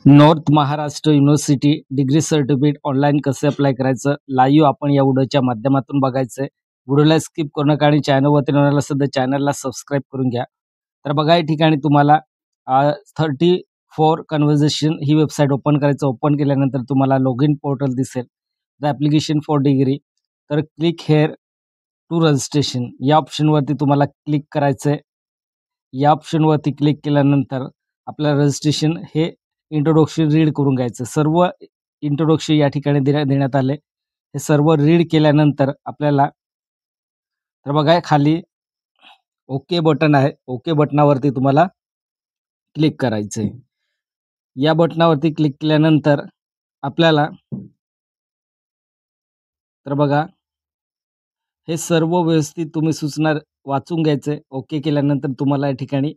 North Maharashtra university degree certificate online कसे apply करायचं live आपण या व्हिडिओच्या माध्यमातून बघायचं आहे. व्हिडिओला स्किप करू नका आणि चॅनलवरती नवीन असेल तर चॅनलला सबस्क्राईब करून घ्या. तर बघा या ठिकाणी तुम्हाला 34 कन्व्हर्सेशन ही वेबसाईट ओपन करायचं. ओपन केल्यानंतर तुम्हाला लॉग इन पोर्टल दिसेल, द ॲप्लिकेशन फॉर डिग्री. तर क्लिक हेअर टू रजिस्ट्रेशन या ऑप्शनवरती तुम्हाला क्लिक करायचं आहे. या ऑप्शनवरती क्लिक केल्यानंतर आपल्याला रजिस्ट्रेशन हे इंट्रोडक्शन रीड करून घ्यायचं. सर्व इंट्रोडक्शन या ठिकाणी देण्यात आले. हे सर्व रीड केल्यानंतर आपल्याला तर बघा खाली ओके बटन आहे. ओके बटनावरती तुम्हाला क्लिक करायचं आहे. या बटनावरती क्लिक केल्यानंतर आपल्याला तर बघा हे सर्व व्यवस्थित तुम्ही सूचना वाचून घ्यायचं आहे. ओके केल्यानंतर तुम्हाला या ठिकाणी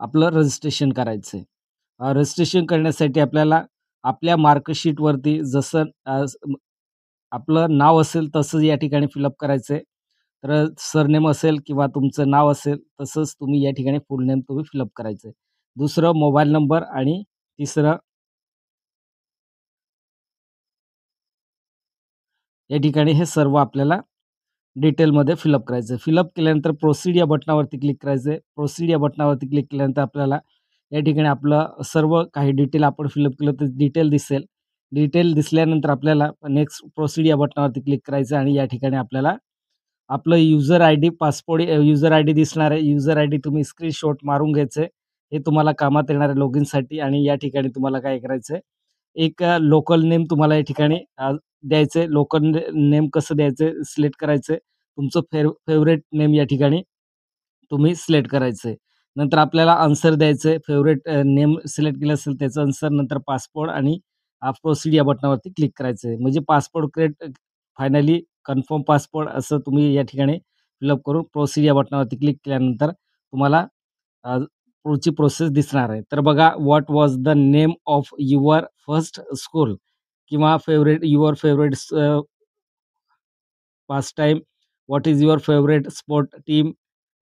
आपलं रजिस्ट्रेशन करायचं आहे. रजिस्ट्रेशन करण्यासाठी आपल्याला आपल्या मार्कशीटवरती जसं आपलं नाव असेल तसंच या ठिकाणी फिलअप करायचं आहे. तर सरनेम असेल किंवा तुमचं नाव असेल तसंच तुम्ही या ठिकाणी फुल नेम तुम्ही फिलअप करायचं आहे. दुसरं मोबाईल नंबर आणि तिसरं या ठिकाणी हे सर्व आपल्याला डिटेलमध्ये फिलअप करायचं आहे. फिलअप केल्यानंतर प्रोसीड या बटनावरती क्लिक करायचं आहे. प्रोसीड या बटनावरती क्लिक केल्यानंतर आपल्याला या ठिकाणी आपलं सर्व काही डिटेल आपण फिलअप केलं तर डिटेल दिसेल. डिटेल दिसल्यानंतर आपल्याला नेक्स्ट प्रोसीड या बटनावरती क्लिक करायचं आणि या ठिकाणी आपल्याला आपलं user I D passport user I D दिसणार आहे. युजर आय डी तुम्ही स्क्रीनशॉट मारून घ्यायचं आहे. हे तुम्हाला कामात येणार आहे लॉग इनसाठी. आणि या ठिकाणी तुम्हाला काय करायचं आहे, एक लोकल नेम तुम्हाला या ठिकाणी द्यायचं आहे. लोकल नेम कसं द्यायचं सिलेक्ट करायचं आहे. तुमचं फेवरेट नेम या ठिकाणी तुम्ही सिलेक्ट करायचं आहे. नंतर आपल्याला आन्सर द्यायचं आहे. फेवरेट नेम सिलेक्ट केलं असेल त्याचं आन्सर. नंतर पासपोर्ट आणि प्रोसीड या बटनावरती क्लिक करायचं आहे. म्हणजे passport create finally confirm passport असं तुम्ही या ठिकाणी फिलअप करून प्रोसीड या बटनावरती क्लिक केल्यानंतर तुम्हाला पुढची प्रोसेस दिसणार आहे. तर बघा what was the name of your first school किंवा your favourite pastime, what is your favourite sport team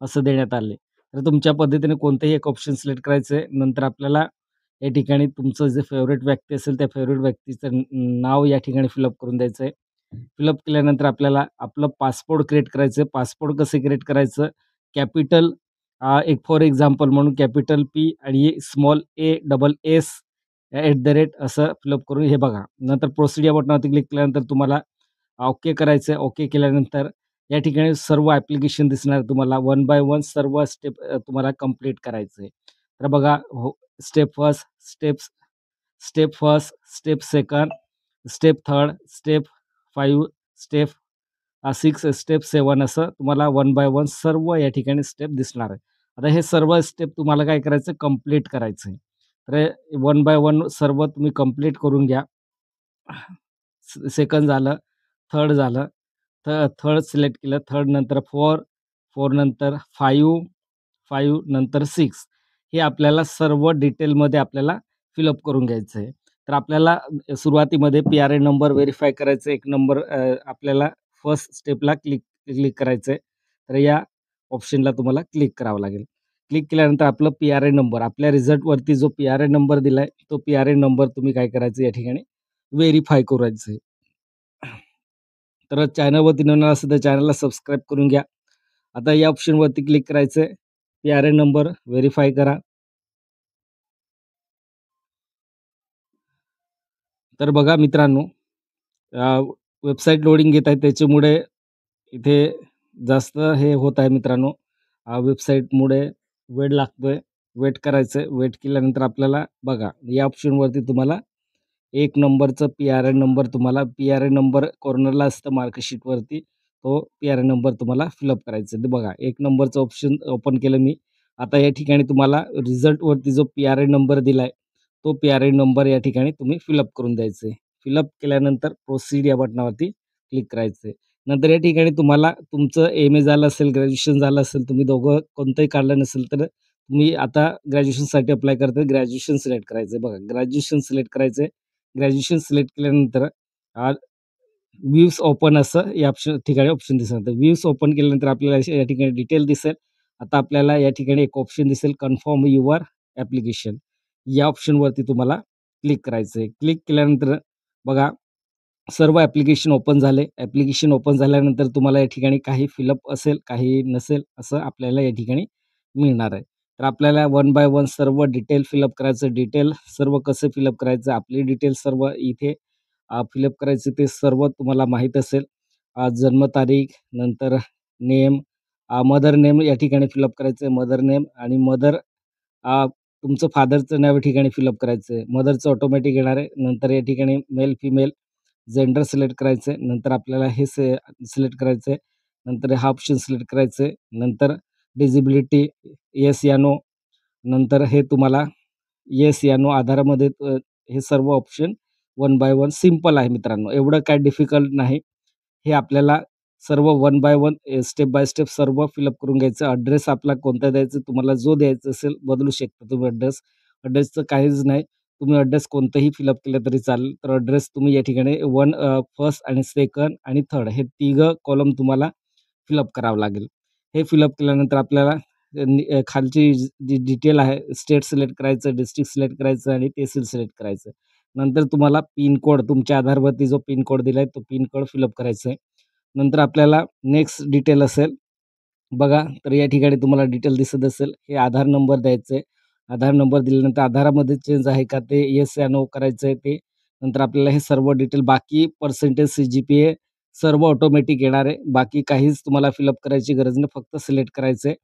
असं देण्यात आले. तर तुमच्या पद्धतीने कोणतंही एक ऑप्शन सिलेक्ट करायचं आहे. नंतर आपल्याला या ठिकाणी तुमचं जे फेवरेट व्यक्ती असेल त्या फेवरेट व्यक्तीचं नाव या ठिकाणी फिलअप करून द्यायचं आहे. फिलअप केल्यानंतर आपल्याला आपलं पासपोर्ट क्रिएट करायचं आहे. पासपोर्ट कसं क्रिएट करायचं, कॅपिटल एक फॉर एक्झाम्पल म्हणून कॅपिटल पी आणि स्मॉल ASS असं फिलअप करून हे बघा. नंतर प्रोसीड या बटनावरती क्लिक केल्यानंतर तुम्हाला ओके करायचं आहे. ओके केल्यानंतर या ठिकाणी सर्व ॲप्लिकेशन दिसणार तुम्हाला. वन बाय वन सर्व स्टेप तुम्हाला कंप्लीट करायचं आहे. तर बघा हो, step first, step second, step third, step 5, step 6, step 7 असं तुम्हाला वन बाय वन सर्व या ठिकाणी स्टेप दिसणार आहे. आता हे सर्व स्टेप तुम्हाला काय करायचं कंप्लीट करायचं आहे. तर वन बाय वन सर्व तुम्ही कंप्लीट करून घ्या. सेकंड झालं, थर्ड झालं, थर्ड सिलेक्ट केलं, थर्ड नंतर 4 नंतर 5 नंतर 6 हे आपल्याला सर्व डिटेलमध्ये आपल्याला फिलअप करून घ्यायचं आहे. तर आपल्याला सुरुवातीमध्ये PRN नंबर व्हेरीफाय करायचं. एक नंबर आपल्याला फर्स्ट स्टेपला क्लिक करायचं आहे. तर या ऑप्शनला तुम्हाला क्लिक करावं लागेल. क्लिक केल्यानंतर आपलं PRN नंबर आपल्या रिझल्टवरती जो PRN नंबर दिला आहे तो PRN नंबर तुम्ही काय करायचं या ठिकाणी व्हेरीफाय करायचं आहे. तर चॅनलवरती नवीन असेल तर चॅनलला सबस्क्राईब करून घ्या. आता या ऑप्शनवरती क्लिक करायचं आहे. PRN नंबर व्हेरीफाय करा. तर बघा मित्रांनो, वेबसाईट लोडिंग घेत आहे त्याच्यामुळे इथे जास्त हे होत आहे मित्रांनो. वेबसाईटमुळे वेळ लागतोय. वेट करायचं आहे. वेट केल्यानंतर आपल्याला बघा या ऑप्शनवरती तुम्हाला एक नंबरचं PRN नंबर तुम्हाला PRN नंबर कॉर्नरला असतं मार्कशीटवरती. तो PRN नंबर तुम्हाला फिलअप करायचा आहे. ते बघा एक नंबरचं ऑप्शन ओपन केलं मी. आता या ठिकाणी तुम्हाला रिझल्टवरती जो PRN नंबर दिला आहे तो PRN नंबर या ठिकाणी तुम्ही फिलअप करून द्यायचं आहे. फिलअप केल्यानंतर प्रोसीड या बटनावरती क्लिक करायचं आहे. नंतर या ठिकाणी तुम्हाला तुमचं MA झालं असेल, ग्रॅज्युएशन झालं असेल, तुम्ही दोघं कोणतंही काढलं नसेल तर तुम्ही आता ग्रॅज्युएशनसाठी अप्लाय करता ग्रॅज्युएशन सिलेक्ट करायचं आहे. बघा ग्रॅज्युएशन सिलेक्ट करायचं आहे. ग्रॅज्युएशन सिलेक्ट केल्यानंतर व्ह्यूज ओपन असं या ठिकाणी ऑप्शन दिसणार. तर व्ह्यूज ओपन केल्यानंतर आपल्याला या ठिकाणी डिटेल दिसेल. आता आपल्याला या ठिकाणी एक ऑप्शन दिसेल कन्फर्म युअर ॲप्लिकेशन. या ऑप्शनवरती तुम्हाला क्लिक करायचं आहे. क्लिक केल्यानंतर बघा सर्व ॲप्लिकेशन ओपन झाले. ॲप्लिकेशन ओपन झाल्यानंतर तुम्हाला या ठिकाणी काही फिलअप असेल, काही नसेल असं आपल्याला या ठिकाणी मिळणार आहे. तर आपल्याला वन बाय वन सर्व डिटेल फिलअप करायचं. डिटेल सर्व कसं फिलअप करायचं, आपली डिटेल सर्व इथे फिलअप करायचे ते सर्व तुम्हाला माहीत असेल. जन्मतारीख, नंतर नेम, मदर नेम या ठिकाणी फिलअप करायचं आहे. मदर नेम आणि तुमचं फादरचं नाव या ठिकाणी फिलअप करायचं आहे. मदरचं ऑटोमॅटिक येणार आहे. नंतर या ठिकाणी मेल, फिमेल, जेंडर सिलेक्ट करायचं आहे. नंतर आपल्याला हे सिलेक्ट करायचं आहे. नंतर हा ऑप्शन सिलेक्ट करायचं आहे. नंतर डिजिबिलिटी येस या नो. नंतर हे तुम्हाला येस या नो आधारामध्ये हे सर्व option one by one simple आहे मित्रांनो. एवढं काय डिफिकल्ट नाही. हे आपल्याला सर्व one by one step by step सर्व फिलअप करून घ्यायचं. ॲड्रेस आपला कोणता द्यायचा, तुम्हाला जो द्यायचा असेल बदलू शकता तुम्ही ॲड्रेस. ॲड्रेसचं काहीच नाही. तुम्ही ॲड्रेस कोणताही फिलअप केलं तरी चालेल. तर ॲड्रेस तुम्ही या ठिकाणी फर्स्ट आणि सेकंड आणि थर्ड हे तिघं कॉलम तुम्हाला फिलअप करावं लागेल. हे फिलअप केल्यानंतर आपल्याला खालची जी डिटेल आहे स्टेट सिलेक्ट करायचं, डिस्ट्रिक्ट सिलेक्ट करायचं आणि तहसील सिलेक्ट करायचं. नंतर तुम्हाला पिन कोड तुमच्या आधारवरती जो पिन कोड दिला आहे तो पिन कोड फिलअप करायचा आहे. नंतर आपल्याला नेक्स्ट डिटेल असेल बघा, तर या ठिकाणी तुम्हाला डिटेल दिसत असेल. हे आधार नंबर द्यायचं आहे. आधार नंबर दिल्यानंतर आधारामध्ये चेंज आहे का ते येस या नो करायचं आहे ते. नंतर आपल्याला हे सर्व डिटेल बाकी पर्सेंटेज, CGPA सर्व ऑटोमॅटिक येणार आहे. बाकी काहीच तुम्हाला फिलअप करायची गरज नाही. फक्त सिलेक्ट करायचं आहे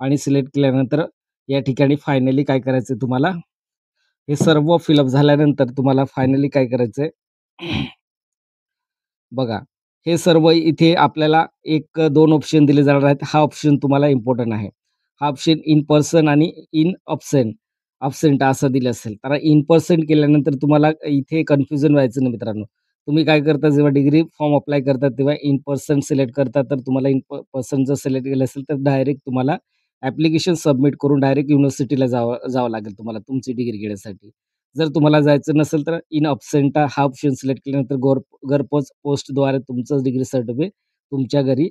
आणि सिलेक्ट केल्यानंतर या ठिकाणी फायनली काय करायचं आहे तुम्हाला, हे सर्व फिलअप झाल्यानंतर तुम्हाला फायनली काय करायचं आहे बघा, हे सर्व इथे आपल्याला 1-2 ऑप्शन दिले जाणार आहेत. हा ऑप्शन तुम्हाला इम्पोर्टंट आहे. हा ऑप्शन इन पर्सन आणि इन अब्सेंट असं दिलं असेल. तर इन पर्सन केल्यानंतर तुम्हाला इथे कन्फ्युजन व्हायचं नाही मित्रांनो. तुम्ही काय करता जेव्हा डिग्री फॉर्म अप्लाय करतात तेव्हा इन पर्सन सिलेक्ट करता. तर तुम्हाला इन पर्सन जर सिलेक्ट केलं असेल तर डायरेक्ट तुम्हाला ॲप्लिकेशन सबमिट करून डायरेक्ट युनिव्हर्सिटीला जावं जावं लागेल तुम्हाला तुमची डिग्री घेण्यासाठी. जर तुम्हाला जायचं नसेल तर इन अब्सेंटा हा ऑप्शन सिलेक्ट केल्यानंतर घरपोच पोस्टद्वारे तुमचं डिग्री सर्टिफिकेट तुमच्या घरी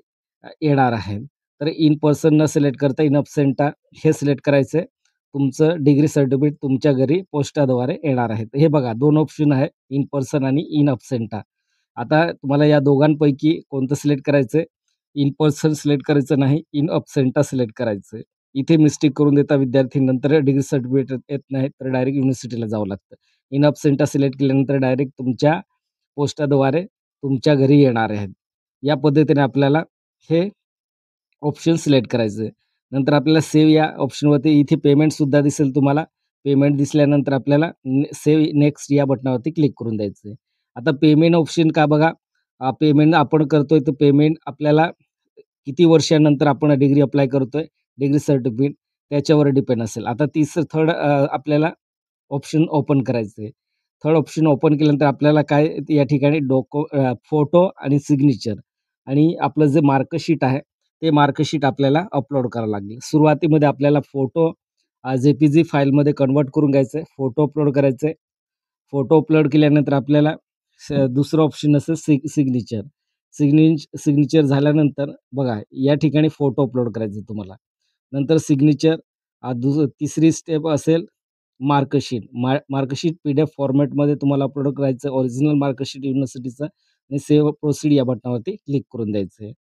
येणार आहे. तर इन पर्सन न सिलेक्ट करता इन अब्सेंटा हे सिलेक्ट करायचं आहे. तुमचं डिग्री सर्टिफिकेट तुमच्या घरी पोस्टाद्वारे येणार आहे. हे बघा 2 ऑप्शन आहे, इन पर्सन आणि इन अब्सेंटा. आता तुम्हाला या दोघांपैकी कोणतं सिलेक्ट करायचं आहे? इन पर्सन सिलेक्ट करायचं नाही, इन अब्सेंटा सिलेक्ट करायचं आहे. इथे मिस्टेक करून देता विद्यार्थी, नंतर डिग्री सर्टिफिकेट येत नाही, तर डायरेक्ट युनिव्हर्सिटीला जावं लागतं. इन अब्सेंटा सिलेक्ट केल्यानंतर डायरेक्ट तुमच्या पोस्टाद्वारे तुमच्या घरी येणार आहेत. या पद्धतीने आपल्याला हे ऑप्शन सिलेक्ट करायचं आहे. नंतर आपल्याला सेव्ह या ऑप्शनवरती इथे पेमेंटसुद्धा दिसेल तुम्हाला. पेमेंट दिसल्यानंतर आपल्याला सेव्ह नेक्स्ट या बटनावरती क्लिक करून द्यायचं आहे. आता पेमेंट ऑप्शन का बघा, पेमेंट आपण करतोय तर पेमेंट आपल्याला किती वर्षानंतर आपण डिग्री अप्लाय करतोय, डिग्री सर्टिफिकेट त्याच्यावर डिपेंड असेल. आता थर्ड आपल्याला ऑप्शन ओपन करायचं आहे. थर्ड ऑप्शन ओपन केल्यानंतर आपल्याला काय या ठिकाणी फोटो आणि सिग्नेचर आणि आपलं जे मार्कशीट आहे, ते मार्कशीट आपल्याला अपलोड करावं लागेल. सुरुवातीमध्ये आपल्याला फोटो JPG फाईलमध्ये कन्व्हर्ट करून घ्यायचं आहे. फोटो अपलोड करायचं आहे. फोटो अपलोड केल्यानंतर आपल्याला दुसरं ऑप्शन असेल सिग्नेचर. सिग्नेचर झाल्यानंतर बघा या ठिकाणी फोटो अपलोड करायचे तुम्हाला. नंतर सिग्नेचर तिसरी स्टेप असेल मार्कशीट. मार्कशीट PDF फॉर्मॅटमध्ये तुम्हाला अपलोड करायचं ओरिजिनल मार्कशीट युनिव्हर्सिटीचं आणि सेव्ह प्रोसीड या बटनावरती क्लिक करून द्यायचं आहे.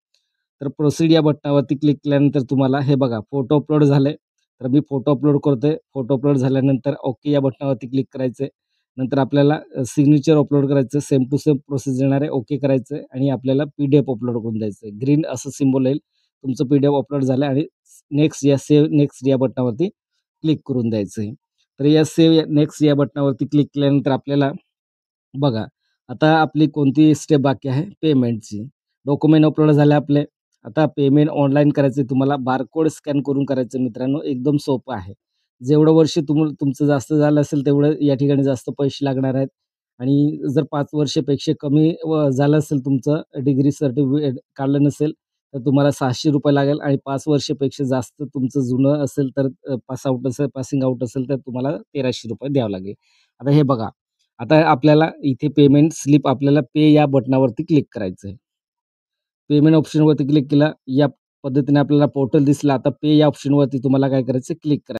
तर प्रोसीड या बटनावरती क्लिक केल्यानंतर तुम्हाला हे बघा फोटो अपलोड झाले. तर मी फोटो अपलोड करतोय. फोटो अपलोड झाल्यानंतर ओके या बटनावरती क्लिक करायचं आहे. नंतर आपल्याला सिग्नेचर अपलोड करायचं सेम टू सेम प्रोसेस येणार आहे. ओके करायचं आहे आणि आपल्याला PDF अपलोड करून द्यायचं आहे. ग्रीन असं सिम्बॉल येईल. तुमचं PDF अपलोड झालं आणि सेव्ह नेक्स्ट या बटनावरती क्लिक करून द्यायचं आहे. तर या सेव्ह नेक्स्ट या बटनावरती क्लिक केल्यानंतर आपल्याला बघा आता आपली कोणती स्टेप बाकी आहे पेमेंटची. डॉक्युमेंट अपलोड झाले आपले. आता पेमेंट ऑनलाईन करायचं तुम्हाला बारकोड स्कॅन करून करायचं मित्रांनो. एकदम सोपं आहे. जेवढं वर्ष तुमचं जास्त झालं असेल तेवढं या ठिकाणी जास्त पैसे लागणार आहेत आणि जर 5 वर्षापेक्षा कमी झालं असेल तुमचं डिग्री सर्टिफिकेट काढलं नसेल तर तुम्हाला ₹600 लागेल आणि 5 वर्षापेक्षा जास्त तुमचं जुनं असेल तर पासिंग आउट असेल तर तुम्हाला ₹1300 द्यावं लागेल. आता हे बघा, आता आपल्याला इथे पेमेंट स्लिप आपल्याला पे या बटनावरती क्लिक करायचं आहे. पेमेंट ऑप्शनवरती क्लिक केला. या पद्धतीने आपल्याला पोर्टल दिसलं. आता पे या ऑप्शनवरती तुम्हाला काय करायचं क्लिक करायचं.